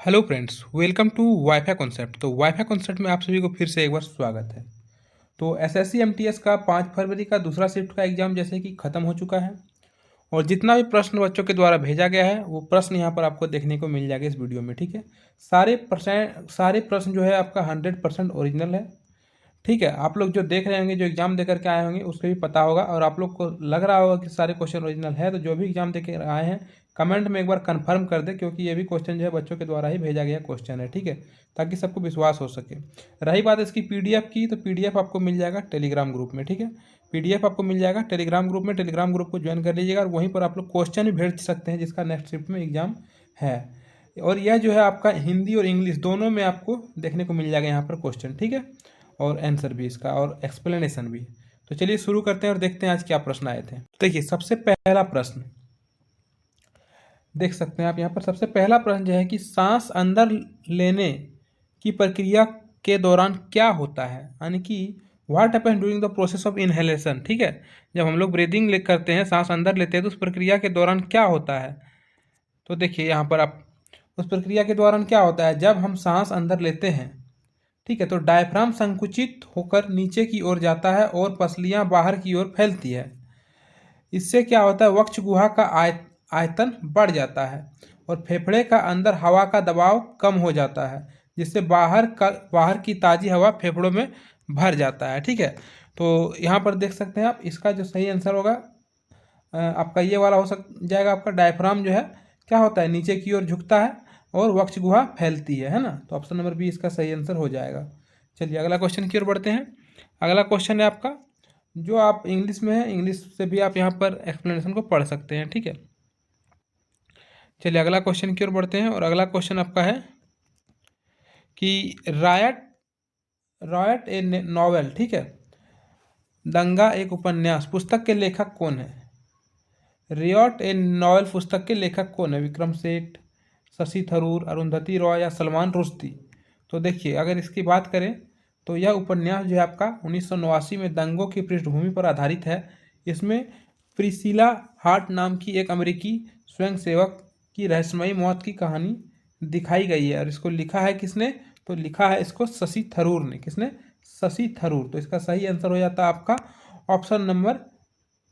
Hello friends, welcome to WiFi concept. तो WiFi concept में आप सभी को फिर से एक बार स्वागत है। तो एसएससी एमटीएस का 5 फरवरी का दूसरा शिफ्ट का एग्ज़ाम जैसे कि ख़त्म हो चुका है और जितना भी प्रश्न बच्चों के द्वारा भेजा गया है वो प्रश्न यहाँ पर आपको देखने को मिल जाएगा इस वीडियो में। ठीक है, सारे प्रश्न जो है आपका 100% ओरिजिनल है। ठीक है, आप लोग जो देख रहे होंगे, जो एग्ज़ाम देकर के आए होंगे उसको भी पता होगा और आप लोग को लग रहा होगा कि सारे क्वेश्चन ओरिजिनल है। तो जो भी एग्ज़ाम दे के आए हैं कमेंट में एक बार कंफर्म कर दे, क्योंकि ये भी क्वेश्चन जो है बच्चों के द्वारा ही भेजा गया क्वेश्चन है। ठीक है, ताकि सबको विश्वास हो सके। रही बात इसकी पीडीएफ की, तो पीडीएफ आपको मिल जाएगा टेलीग्राम ग्रुप में। ठीक है, पीडीएफ आपको मिल जाएगा टेलीग्राम ग्रुप में। टेलीग्राम ग्रुप को ज्वाइन कर लीजिएगा और वहीं पर आप लोग क्वेश्चन भी भेज सकते हैं जिसका नेक्स्ट शिफ्ट में एग्जाम है। और यह जो है आपका हिंदी और इंग्लिश दोनों में आपको देखने को मिल जाएगा यहाँ पर क्वेश्चन। ठीक है, और आंसर भी इसका और एक्सप्लेनेशन भी। तो चलिए शुरू करते हैं और देखते हैं आज क्या प्रश्न आए थे। देखिए, सबसे पहला प्रश्न देख सकते हैं आप यहाँ पर। सबसे पहला प्रश्न जो है कि सांस अंदर लेने की प्रक्रिया के दौरान क्या होता है, यानी कि what happen during the process of inhalation. ठीक है, जब हम लोग ब्रीदिंग करते हैं, सांस अंदर लेते हैं, तो उस प्रक्रिया के दौरान क्या होता है। तो देखिए यहाँ पर आप, उस प्रक्रिया के दौरान क्या होता है, जब हम सांस अंदर लेते हैं, ठीक है, तो डायफ्राम संकुचित होकर नीचे की ओर जाता है और पसलियां बाहर की ओर फैलती है। इससे क्या होता है, वक्ष गुहा का आयतन बढ़ जाता है और फेफड़े का अंदर हवा का दबाव कम हो जाता है, जिससे बाहर की ताज़ी हवा फेफड़ों में भर जाता है। ठीक है, तो यहाँ पर देख सकते हैं आप, इसका जो सही आंसर होगा आपका ये वाला हो जाएगा। आपका डायफ्राम जो है क्या होता है, नीचे की ओर झुकता है और वक्ष गुहा फैलती है ना। तो ऑप्शन नंबर बी इसका सही आंसर हो जाएगा। चलिए अगला क्वेश्चन की ओर बढ़ते हैं। अगला क्वेश्चन है आपका, जो आप इंग्लिश में है, इंग्लिश से भी आप यहाँ पर एक्सप्लेनेशन को पढ़ सकते हैं। ठीक है, चलिए अगला क्वेश्चन की ओर बढ़ते हैं और अगला क्वेश्चन आपका है कि रायट रॉयट ए नॉवेल, ठीक है, दंगा एक उपन्यास पुस्तक के लेखक कौन है। रियॉट ए नॉवेल पुस्तक के लेखक कौन है, विक्रम सेठ, शशि थरूर, अरुंधति रॉय या सलमान रुश्दी। तो देखिए, अगर इसकी बात करें तो यह उपन्यास जो है आपका 1989 में दंगों की पृष्ठभूमि पर आधारित है। इसमें प्रिसिला हार्ट नाम की एक अमेरिकी स्वयंसेवक की रहस्यमयी मौत की कहानी दिखाई गई है और इसको लिखा है किसने, तो लिखा है इसको शशि थरूर ने। किसने, शशि थरूर। तो इसका सही आंसर हो जाता है आपका ऑप्शन नंबर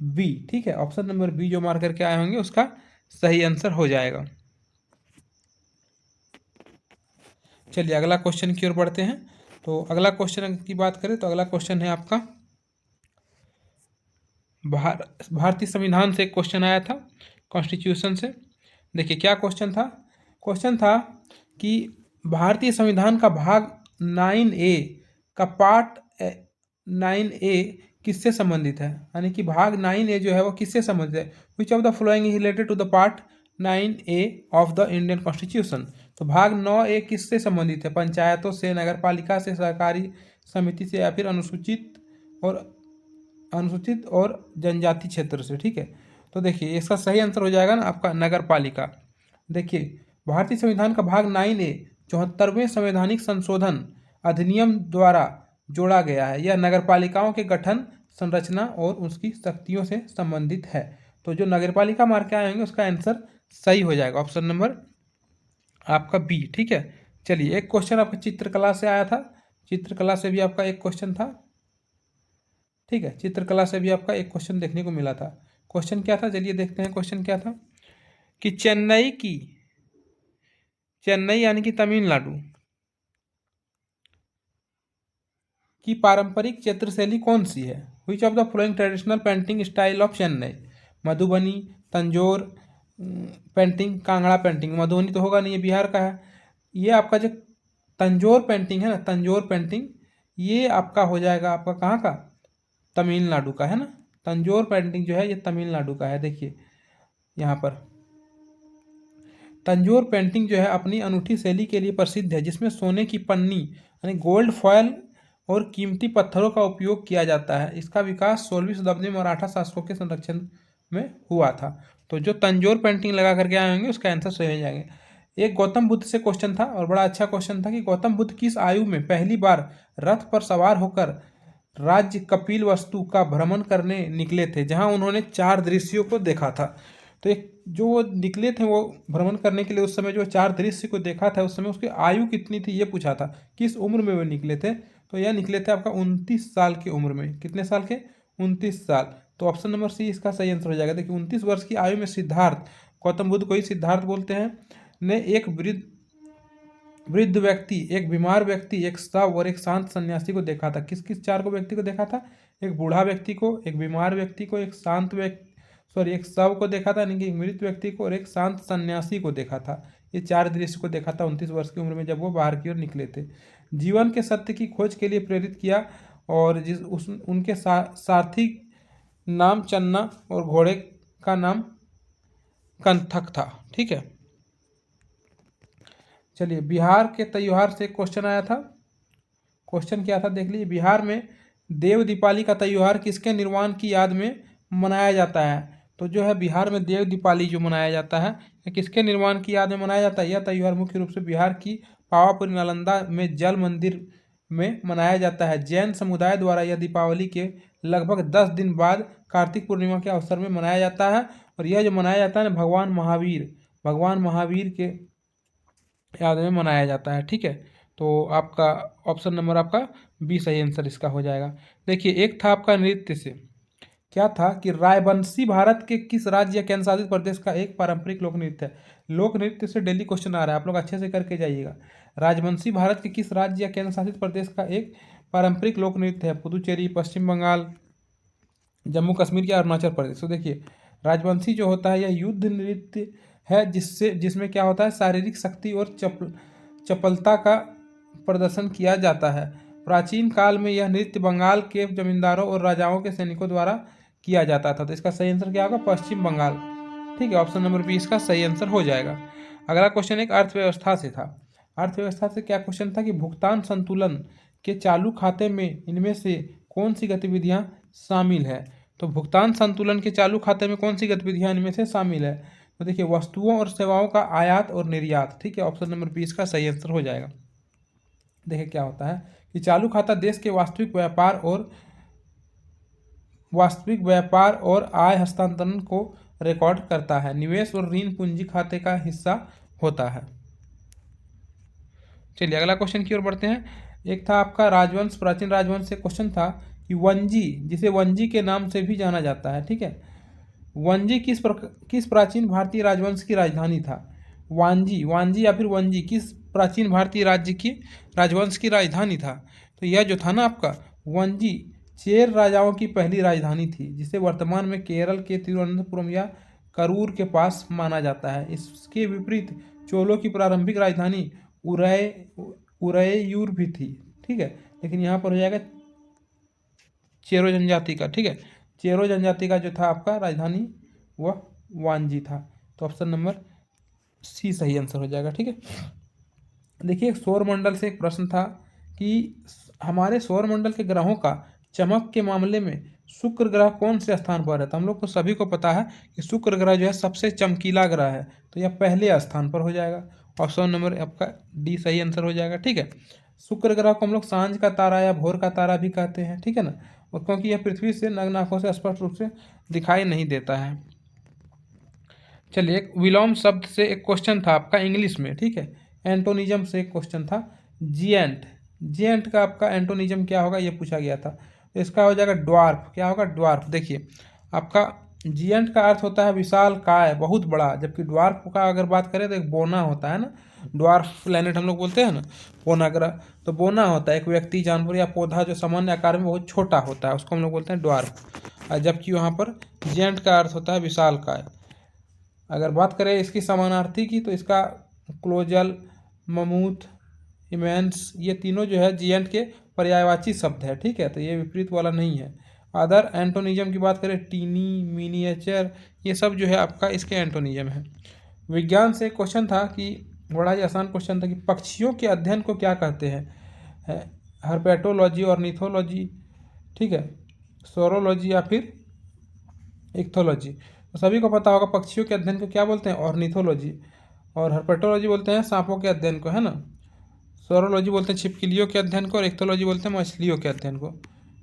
बी। ठीक है, ऑप्शन नंबर बी जो मार्क करके आए होंगे उसका सही आंसर हो जाएगा। चलिए अगला क्वेश्चन की ओर बढ़ते हैं। तो अगला क्वेश्चन की बात करें तो अगला क्वेश्चन है आपका, भारतीय संविधान से एक क्वेश्चन आया था, कॉन्स्टिट्यूशन से। देखिए क्या क्वेश्चन था। क्वेश्चन था कि भारतीय संविधान का भाग 9A का पार्ट 9A किससे संबंधित है, यानी कि भाग 9A जो है वो किससे संबंधित है। Which of the following is related to the part 9A of the Indian constitution. तो भाग 9A किससे संबंधित है, पंचायतों से, नगर पालिका से, सहकारी समिति से या फिर अनुसूचित और जनजाति क्षेत्र से। ठीक है, तो देखिए इसका सही आंसर हो जाएगा ना आपका नगर पालिका। देखिए, भारतीय संविधान का भाग 9A 74वें संवैधानिक संशोधन अधिनियम द्वारा जोड़ा गया है। यह नगर पालिकाओं के गठन, संरचना और उसकी शक्तियों से संबंधित है। तो जो नगर पालिका मार्क आए होंगे उसका आंसर सही हो जाएगा ऑप्शन नंबर आपका बी। ठीक है, चलिए एक क्वेश्चन आपका चित्रकला से आया था, चित्रकला से भी आपका एक क्वेश्चन था। ठीक है, चित्रकला से भी आपका एक क्वेश्चन देखने को मिला था। क्वेश्चन क्या था, चलिए देखते हैं क्वेश्चन क्या था कि चेन्नई यानी कि तमिलनाडु की पारंपरिक चित्रशैली कौन सी है। Which of the following traditional painting style of Chennai, Madhubani, Tanjore painting, Kangra painting. Madhubani तो होगा नहीं, ये बिहार का है। ये आपका जो तंजौर पेंटिंग है ना, तंजौर पेंटिंग, ये आपका हो जाएगा आपका कहाँ का, तमिलनाडु का है ना। तंजौर पेंटिंग जो है ये तमिलनाडु का है। देखिए यहाँ पर तंजौर पेंटिंग जो है अपनी अनूठी शैली के लिए प्रसिद्ध है, जिसमें सोने की पन्नी यानी गोल्ड फॉयल और कीमती पत्थरों का उपयोग किया जाता है। इसका विकास 16वीं शताब्दी में मराठा शासकों के संरक्षण में हुआ था। तो जो तंजौर पेंटिंग लगा करके आए होंगे उसका आंसर सही हो जाएंगे। एक गौतम बुद्ध से क्वेश्चन था और बड़ा अच्छा क्वेश्चन था कि गौतम बुद्ध किस आयु में पहली बार रथ पर सवार होकर राज्य कपिल वस्तु का भ्रमण करने निकले थे, जहां उन्होंने 4 दृश्यों को देखा था। तो एक जो वो निकले थे वो भ्रमण करने के लिए, उस समय जो 4 दृश्य को देखा था, उस समय उसकी आयु कितनी थी ये पूछा था, किस उम्र में वो निकले थे। तो यह निकले थे आपका 29 साल की उम्र में। कितने साल के? 29 साल। तो ऑप्शन नंबर सी इसका सही आंसर हो जाएगा। देखिए 29 वर्ष की आयु में सिद्धार्थ, गौतम बुद्ध को ही सिद्धार्थ बोलते हैं, ने एक वृद्ध वृद्ध व्यक्ति, एक बीमार व्यक्ति, एक शव और एक शांत सन्यासी को देखा था। किस किस 4 को व्यक्ति को देखा था? एक बूढ़ा व्यक्ति को, एक बीमार व्यक्ति को, एक शांत व्यक्ति, सॉरी, एक शव को देखा था, यानी कि एक मृत व्यक्ति को, और एक शांत सन्यासी को देखा था। ये 4 दृश्य को देखा था 29 वर्ष की उम्र में, जब वो बाहर की ओर निकले थे। जीवन के सत्य की खोज के लिए प्रेरित किया, और उनके सारथी नाम चन्ना और घोड़े का नाम कंथक था। ठीक है, चलिए बिहार के त्योहार से क्वेश्चन आया था। क्वेश्चन क्या था देख लीजिए। बिहार में देव दीपावली का त्योहार किसके निर्वाण की याद में मनाया जाता है? तो जो है बिहार में देव दीपावली जो मनाया जाता है, ये किसके निर्माण की याद में मनाया जाता है? यह त्योहार मुख्य रूप से बिहार की पावापुरी नालंदा में जल मंदिर में मनाया जाता है। जैन समुदाय द्वारा यह दीपावली के लगभग 10 दिन बाद कार्तिक पूर्णिमा के अवसर में मनाया जाता है, और यह जो मनाया जाता है भगवान महावीर के याद में मनाया जाता है। ठीक है, तो आपका ऑप्शन नंबर आपका बी सही आंसर इसका हो जाएगा। देखिए एक था आपका नृत्य से, क्या था कि रायबंशी भारत के किस राज्य या केंद्र शासित प्रदेश का एक पारंपरिक लोक नृत्य है? लोक नृत्य से डेली क्वेश्चन आ रहा है, आप लोग अच्छे से करके जाइएगा। राजवंशी भारत के किस राज्य या केंद्र शासित प्रदेश का एक पारंपरिक लोक नृत्य है? पुदुचेरी, पश्चिम बंगाल, जम्मू कश्मीर या अरुणाचल प्रदेश। तो देखिए राजवंशी जो होता है यह युद्ध नृत्य है, जिसमें क्या होता है, शारीरिक शक्ति और चपलता का प्रदर्शन किया जाता है। प्राचीन काल में यह नृत्य बंगाल के जमींदारों और राजाओं के सैनिकों द्वारा किया जाता था। तो इसका सही आंसर क्या होगा? पश्चिम बंगाल। ठीक है, ऑप्शन नंबर बी इसका सही आंसर हो जाएगा। अगला क्वेश्चन एक अर्थव्यवस्था से था। अर्थव्यवस्था से क्या क्वेश्चन था कि भुगतान संतुलन के चालू खाते में इनमें से कौन सी गतिविधियां शामिल है? तो भुगतान संतुलन के चालू खाते में कौन सी गतिविधियां इनमें से शामिल है? तो देखिए वस्तुओं और सेवाओं का आयात और निर्यात। ठीक है, ऑप्शन नंबर 20 का सही आंसर हो जाएगा। देखिए क्या होता है कि चालू खाता देश के वास्तविक व्यापार और आय हस्तांतरण को रिकॉर्ड करता है। निवेश और ऋण पूंजी खाते का हिस्सा होता है। चलिए अगला क्वेश्चन की ओर बढ़ते हैं। एक था आपका राजवंश, प्राचीन राजवंश से क्वेश्चन था कि वंजी, जिसे वंजी के नाम से भी जाना जाता है, ठीक है, वंजी किस प्राचीन भारतीय राजवंश की राजधानी था? वांजी या फिर वंजी किस प्राचीन भारतीय राज्य की राजवंश की राजधानी था? तो यह जो था ना आपका वंजी, चेर राजाओं की पहली राजधानी थी, जिसे वर्तमान में केरल के तिरुवनंतपुरम या करूर के पास माना जाता है। इसके विपरीत चोलों की प्रारंभिक राजधानी उरैयूर भी थी। ठीक है, लेकिन यहाँ पर हो जाएगा चेरो जनजाति का। ठीक है, चेरो जनजाति का जो था आपका राजधानी वह वांजी था। तो ऑप्शन नंबर सी सही आंसर हो जाएगा। ठीक है, देखिए सौरमंडल से एक प्रश्न था कि हमारे सौरमंडल के ग्रहों का चमक के मामले में शुक्र ग्रह कौन से स्थान पर है? तो हम लोग को सभी को पता है कि शुक्र ग्रह जो है सबसे चमकीला ग्रह है, तो यह पहले स्थान पर हो जाएगा। ऑप्शन नंबर आपका डी सही आंसर हो जाएगा। ठीक है, शुक्र ग्रह को हम लोग सांझ का तारा या भोर का तारा भी कहते हैं। ठीक है ना, और क्योंकि यह पृथ्वी से नग्न आंखों से स्पष्ट रूप से दिखाई नहीं देता है। चलिए एक विलोम शब्द से एक क्वेश्चन था आपका इंग्लिश में। ठीक है, एंटोनिज्म से एक क्वेश्चन था। जिएंट का आपका एंटोनिज्म क्या होगा ये पूछा गया था। तो इसका हो जाएगा ड्वार्फ। क्या होगा? ड्वार्फ। देखिए आपका जिएंट का अर्थ होता है विशाल काय, बहुत बड़ा, जबकि ड्वार्फ का अगर बात करें तो एक बोना होता है ना, ड्वार्फ प्लैनेट हम लोग बोलते हैं ना, बोना ग्रह। तो बोना होता है एक व्यक्ति, जानवर या पौधा जो सामान्य आकार में बहुत छोटा होता है, उसको हम लोग बोलते हैं ड्वार्फ। जबकि वहाँ पर जिएंट का अर्थ होता है विशाल काय। अगर बात करें इसकी समानार्थी की तो इसका क्लोजल, ममूथ, इमेंस, ये तीनों जो है जिएंट के पर्यायवाची शब्द है। ठीक है, तो ये विपरीत वाला नहीं है। अदर एंटोनिज्म की बात करें टीनी, मिनिएचर, ये सब जो है आपका इसके एंटोनिज्म है। विज्ञान से क्वेश्चन था कि बड़ा ही आसान क्वेश्चन था कि पक्षियों के अध्ययन को क्या कहते हैं? हर्पेटोलॉजी, ऑर्निथोलॉजी, ठीक है, सोरोलॉजी या फिर इक्थोलॉजी। तो सभी को पता होगा पक्षियों के अध्ययन को क्या बोलते हैं? ऑर्निथोलॉजी। और हर्पेटोलॉजी बोलते हैं सांपों के अध्ययन को, है ना। सोरोलॉजी बोलते हैं छिपकलियों के अध्ययन को, और इक्थोलॉजी बोलते हैं मछलियों के अध्ययन को।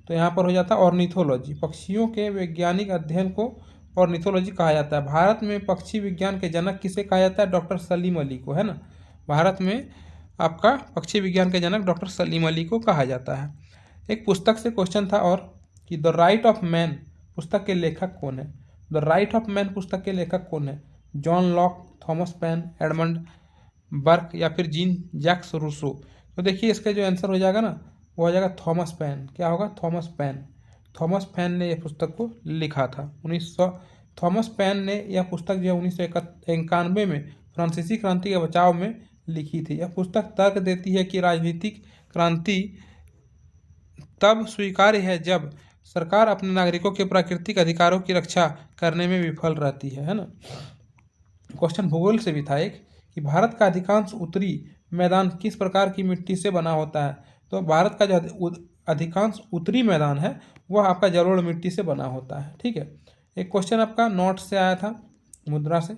तो यहाँ पर हो जाता है ऑर्निथोलॉजी, पक्षियों के वैज्ञानिक अध्ययन को ऑर्निथोलॉजी कहा जाता है। भारत में पक्षी विज्ञान के जनक किसे कहा जाता है? डॉक्टर सलीम अली को, है ना। भारत में आपका पक्षी विज्ञान के जनक डॉक्टर सलीम अली को कहा जाता है। एक पुस्तक से क्वेश्चन था और कि द राइट ऑफ मैन पुस्तक के लेखक कौन है? द राइट ऑफ मैन पुस्तक के लेखक कौन है? John Locke, Thomas pen, Edmund Burke या फिर जीन जैक्स रूसो? तो देखिए इसका जो आंसर हो जाएगा ना, वो हो जाएगा थॉमस पेन। क्या होगा? Thomas pen. थॉमस पेन ने यह पुस्तक को लिखा था 1900। थॉमस पेन ने यह पुस्तक जो है 1991 में फ्रांसीसी क्रांति के बचाव में लिखी थी। यह पुस्तक तर्क देती है कि राजनीतिक क्रांति तब स्वीकार्य है जब सरकार अपने नागरिकों के प्राकृतिक अधिकारों की रक्षा करने में विफल रहती है ना। क्वेश्चन भूगोल से भी था एक कि भारत का अधिकांश उत्तरी मैदान किस प्रकार की मिट्टी से बना होता है? तो भारत का जो अधिकांश उत्तरी मैदान है वह आपका जलोढ़ मिट्टी से बना होता है। ठीक है। एक क्वेश्चन आपका नोट से आया था, मुद्रा से,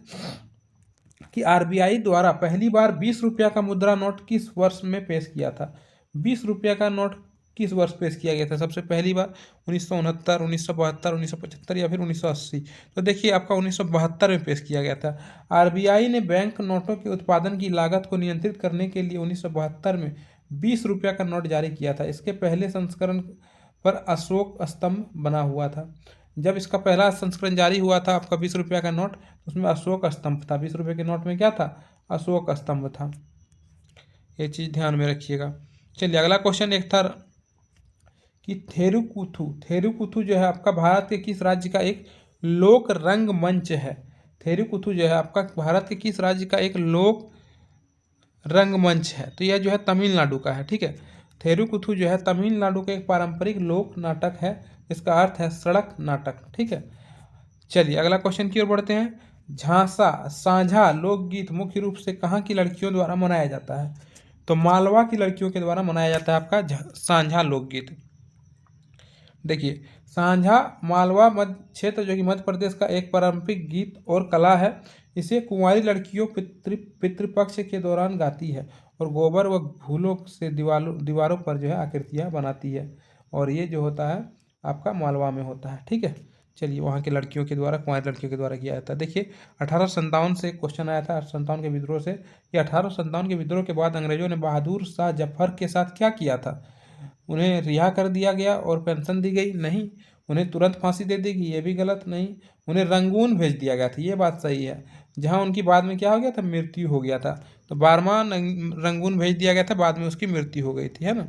कि आरबीआई द्वारा पहली बार 20 रुपया का मुद्रा नोट किस वर्ष में पेश किया था? 20 रुपया का नोट किस वर्ष पेश किया गया था सबसे पहली बार? 1969, 1972, 1975 या फिर 1980? तो देखिए आपका 1972 में पेश किया गया था। आरबीआई ने बैंक नोटों के उत्पादन की लागत को नियंत्रित करने के लिए 1972 में 20 रुपया का नोट जारी किया था। इसके पहले संस्करण पर अशोक स्तंभ बना हुआ था। जब इसका पहला संस्करण जारी हुआ था आपका 20 रुपया का नोट, उसमें अशोक स्तंभ था। 20 रुपये के नोट में क्या था? अशोक स्तंभ था। ये चीज़ ध्यान में रखिएगा। चलिए अगला क्वेश्चन एक था कि थेरुकुथु। थेरुकुथु जो है आपका भारत के किस राज्य का एक लोक रंगमंच है? थेरुकुथु जो है आपका भारत के किस राज्य का एक लोक रंगमंच है? तो यह जो है तमिलनाडु का है। ठीक है। थेरुकुथु जो है तमिलनाडु का एक पारंपरिक लोक नाटक है। इसका अर्थ है सड़क नाटक। ठीक है। चलिए अगला क्वेश्चन की ओर बढ़ते हैं। झांसा साझा लोकगीत मुख्य रूप से कहाँ की लड़कियों द्वारा मनाया जाता है? तो मालवा की लड़कियों के द्वारा मनाया जाता है आपका सांझा लोकगीत। देखिए सांझा मालवा मध्य क्षेत्र जो कि मध्य प्रदेश का एक पारंपरिक गीत और कला है। इसे कुंवारी लड़कियों पितृपक्ष के दौरान गाती है और गोबर व फूलों से दीवारों पर जो है आकृतियाँ बनाती है। और ये जो होता है आपका मालवा में होता है। ठीक है। चलिए वहाँ के लड़कियों के द्वारा, कुंवारी लड़कियों के द्वारा किया जाता है। देखिए 1857 से क्वेश्चन आया था, 1857 के विद्रोह से, कि 1857 के विद्रोह के बाद अंग्रेजों ने बहादुर शाह जफर के साथ क्या किया था? उन्हें रिहा कर दिया गया और पेंशन दी गई? नहीं। उन्हें तुरंत फांसी दे दी गई? ये भी गलत। नहीं। उन्हें रंगून भेज दिया गया था? ये बात सही है। जहाँ उनकी बाद में क्या हो गया था? मृत्यु हो गया था। तो 12वां रंगून भेज दिया गया था, बाद में उसकी मृत्यु हो गई थी, है ना।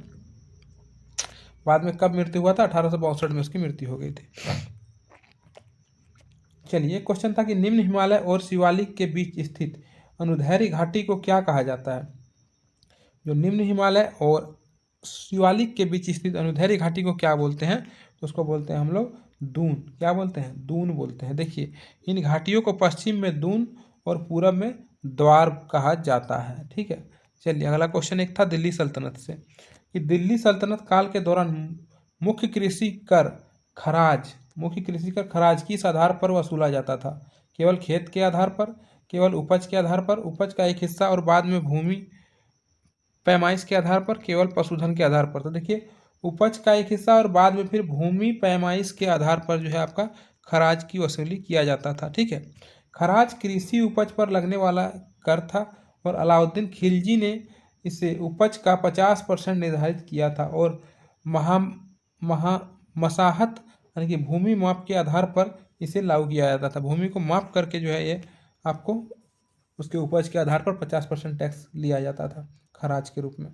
बाद में कब मृत्यु हुआ था? 1862 में उसकी मृत्यु हो गई थी। चलिए क्वेश्चन था कि निम्न हिमालय और शिवालिक के बीच स्थित अनुदैर्ध्य घाटी को क्या कहा जाता है? जो निम्न हिमालय और शिवालिक के बीच स्थित अनुदैर्ध्य घाटी को क्या बोलते हैं? तो उसको बोलते हैं हम लोग दून। क्या बोलते हैं? दून बोलते हैं। देखिए इन घाटियों को पश्चिम में दून और पूरब में द्वार कहा जाता है। ठीक है। चलिए अगला क्वेश्चन एक था दिल्ली सल्तनत से, कि दिल्ली सल्तनत काल के दौरान मुख्य कृषि कर खराज किस आधार पर वसूला जाता था? केवल खेत के आधार पर, केवल उपज के आधार पर, उपज का एक हिस्सा और बाद में भूमि पैमाइश के आधार पर, केवल पशुधन के आधार पर? तो देखिए उपज का एक हिस्सा और बाद में फिर भूमि पैमाइश के आधार पर जो है आपका खराज की वसूली किया जाता था। ठीक है। खराज कृषि उपज पर लगने वाला कर था और अलाउद्दीन खिलजी ने इसे उपज का 50% निर्धारित किया था और मसाहत यानी कि भूमि माप के आधार पर इसे लागू किया जाता था। भूमि को माप करके जो है ये आपको उसके उपज के आधार पर 50% टैक्स लिया जाता था खराज के रूप में।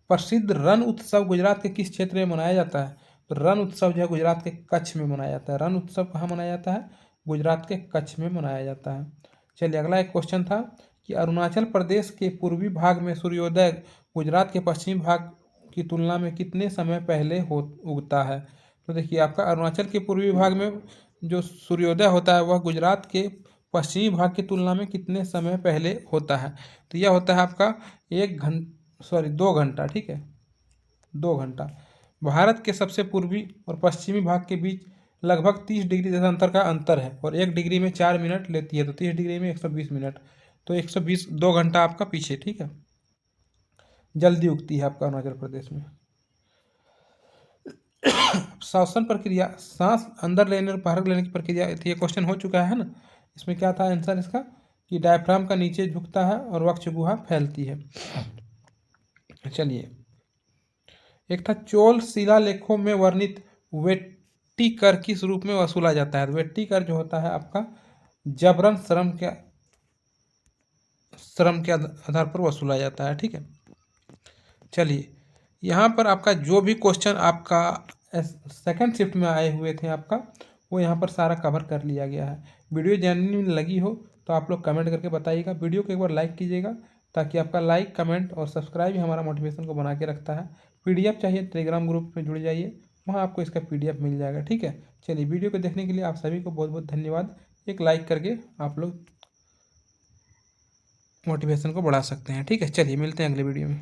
प्रसिद्ध रण उत्सव गुजरात के किस क्षेत्र में मनाया जाता है? तो रण उत्सव जो है गुजरात के कच्छ में मनाया जाता है। रण उत्सव कहाँ मनाया जाता है? गुजरात के कच्छ में मनाया जाता है। चलिए अगला एक क्वेश्चन था कि अरुणाचल प्रदेश के पूर्वी भाग में सूर्योदय गुजरात के पश्चिमी भाग की तुलना में कितने समय पहले उगता है? तो देखिए आपका अरुणाचल के पूर्वी भाग में जो सूर्योदय होता है वह गुजरात के पश्चिमी भाग की तुलना में कितने समय पहले होता है? तो यह होता है आपका 2 घंटा। ठीक है, 2 घंटा। भारत के सबसे पूर्वी और पश्चिमी भाग के बीच लगभग 30 डिग्री देशांतर का अंतर है और 1 डिग्री में 4 मिनट लेती है, तो 30 डिग्री में 120 मिनट, तो 120 2 घंटा आपका पीछे। ठीक है, जल्दी उगती है आपका अरुणाचल प्रदेश में। श्वसन प्रक्रिया, सांस अंदर लेने और बाहर लेने की प्रक्रिया थी, ये क्वेश्चन हो चुका है ना। इसमें क्या था आंसर इसका कि डायफ्राम का नीचे झुकता है और वक्ष गुहा फैलती है। चलिए, एक था चोल शिलालेखों में वर्णित वेट्टी कर किस रूप में वसूला जाता है। तो वेट्टी कर जो होता है आपका जबरन श्रम के आधार पर वसूला जाता है, ठीक है। चलिए, यहाँ पर आपका जो भी क्वेश्चन आपका सेकंड शिफ्ट में आए हुए थे आपका, वो यहाँ पर सारा कवर कर लिया गया है। वीडियो जेन्युइन लगी हो तो आप लोग कमेंट करके बताइएगा। वीडियो को एक बार लाइक कीजिएगा, ताकि आपका लाइक, कमेंट और सब्सक्राइब ही हमारा मोटिवेशन को बना के रखता है। पीडीएफ चाहिए टेलीग्राम ग्रुप में जुड़ जाइए, वहाँ आपको इसका पीडीएफ मिल जाएगा, ठीक है। चलिए, वीडियो को देखने के लिए आप सभी को बहुत बहुत धन्यवाद। एक लाइक करके आप लोग मोटिवेशन को बढ़ा सकते हैं, ठीक है। चलिए, मिलते हैं अगले वीडियो में।